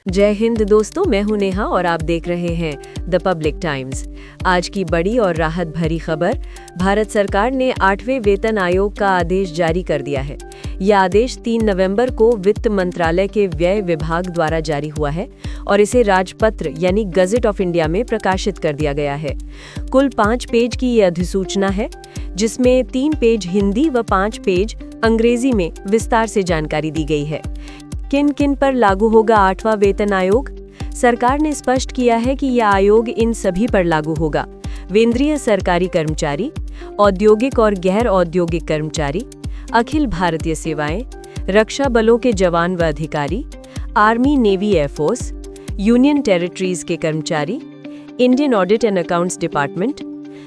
जय हिंद दोस्तों, मैं हूं नेहा और आप देख रहे हैं द पब्लिक टाइम्स। आज की बड़ी और राहत भरी खबर, भारत सरकार ने 8वें वेतन आयोग का आदेश जारी कर दिया है। यह आदेश 3 नवंबर को वित्त मंत्रालय के व्यय विभाग द्वारा जारी हुआ है और इसे राजपत्र यानी गजट ऑफ इंडिया में प्रकाशित कर दिया गया है। कुल 5 पेज की ये अधिसूचना है, जिसमें 3 पेज हिंदी व 5 पेज अंग्रेजी में विस्तार से जानकारी दी गई है। किन किन पर लागू होगा 8वां वेतन आयोग? सरकार ने स्पष्ट किया है कि यह आयोग इन सभी पर लागू होगा: केंद्रीय सरकारी कर्मचारी, औद्योगिक और गैर औद्योगिक कर्मचारी, अखिल भारतीय सेवाएं, रक्षा बलों के जवान व अधिकारी, army navy air force, union territories के कर्मचारी, Indian audit and accounts department,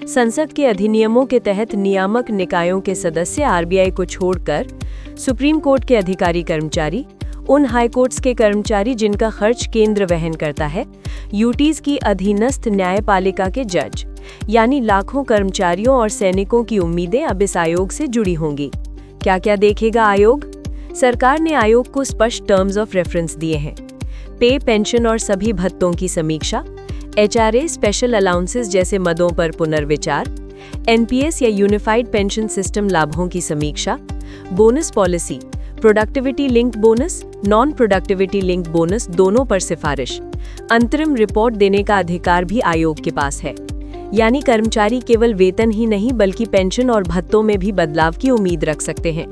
संसद के अधिनियमों के तहत नियामक निकायों के सदस्य आरबीआई को छोड़कर, सुप्रीम कोर्ट के अधिकारी कर्मचारी, उन हाई कोर्ट्स के कर्मचारी जिनका खर्च केंद्र वहन करता है, यूटीज की अधीनस्थ न्यायपालिका के जज, यानी लाखों कर्मचारियों और सैनिकों की उम्मीदें अब इस आयोग से जुड़ी होंगी। क्या क्या देखेगा आयोग? सरकार ने आयोग को स्पष्ट टर्म्स ऑफ रेफरेंस दिए हैं: पे, पेंशन और सभी भत्तों की समीक्षा, एचआरए, स्पेशल अलाउंसेस जैसे मदों पर पुनर्विचार, एनपीएस या यूनिफाइड पेंशन सिस्टम लाभों की समीक्षा, bonus policy, productivity linked bonus, non productivity linked bonus दोनों पर सिफारिश, अंतरिम रिपोर्ट देने का अधिकार भी आयोग के पास है। यानी कर्मचारी केवल वेतन ही नहीं बल्कि पेंशन और भत्तों में भी बदलाव की उम्मीद रख सकते हैं।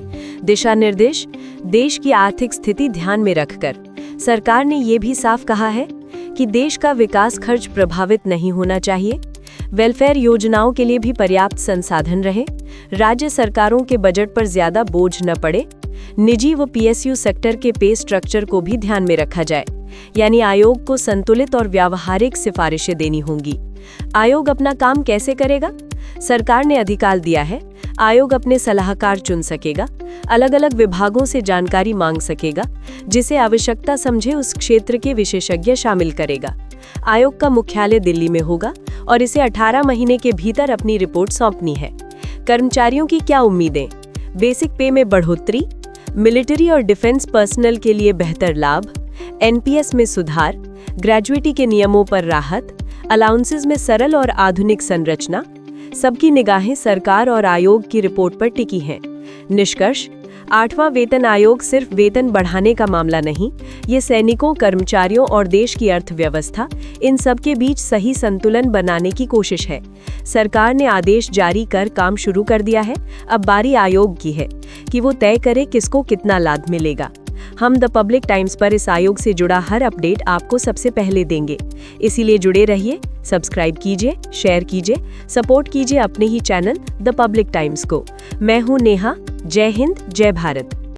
दिशा निर्देश: देश की आर्थिक स्थिति ध्यान में रखकर सरकार ने ये भी साफ कहा है कि देश का विकास खर्च प्रभावित नहीं होना चाहिए, वेलफेयर योजनाओं के लिए भी पर्याप्त संसाधन रहे, राज्य सरकारों के बजट पर ज्यादा बोझ न पड़े, निजी व पीएसयू सेक्टर के पे स्ट्रक्चर को भी ध्यान में रखा जाए। यानी आयोग को संतुलित और व्यावहारिक सिफारिशें देनी होंगी। आयोग अपना काम कैसे करेगा? सरकार ने अधिकार दिया है। आयोग अपने सलाहकार चुन सकेगा, अलग अलग विभागों से जानकारी मांग सकेगा, जिसे आवश्यकता समझे उस क्षेत्र के विशेषज्ञ शामिल करेगा। आयोग का मुख्यालय दिल्ली में होगा और इसे 18 महीने के भीतर अपनी रिपोर्ट सौंपनी है। कर्मचारियों की क्या उम्मीदें? बेसिक पे में बढ़ोतरी, मिलिट्री और डिफेंस पर्सनल के लिए बेहतर लाभ, एनपीएस में सुधार, ग्रेजुएटी के नियमों पर राहत, अलाउंसेस में सरल और आधुनिक संरचना। सबकी निगाहें सरकार और आयोग की रिपोर्ट पर टिकी हैं। निष्कर्ष: 8वां वेतन आयोग सिर्फ वेतन बढ़ाने का मामला नहीं, ये सैनिकों, कर्मचारियों और देश की अर्थव्यवस्था, इन सब के बीच सही संतुलन बनाने की कोशिश है। सरकार ने आदेश जारी कर काम शुरू कर दिया है। अब बारी आयोग की है कि वो तय करे किसको कितना लाभ मिलेगा। हम द पब्लिक टाइम्स पर इस आयोग से जुड़ा हर अपडेट आपको सबसे पहले देंगे, इसीलिए जुड़े रहिए, सब्सक्राइब कीजिए, शेयर कीजिए, सपोर्ट कीजिए अपने ही चैनल द पब्लिक टाइम्स को। मैं हूं नेहा। जय हिंद, जय भारत।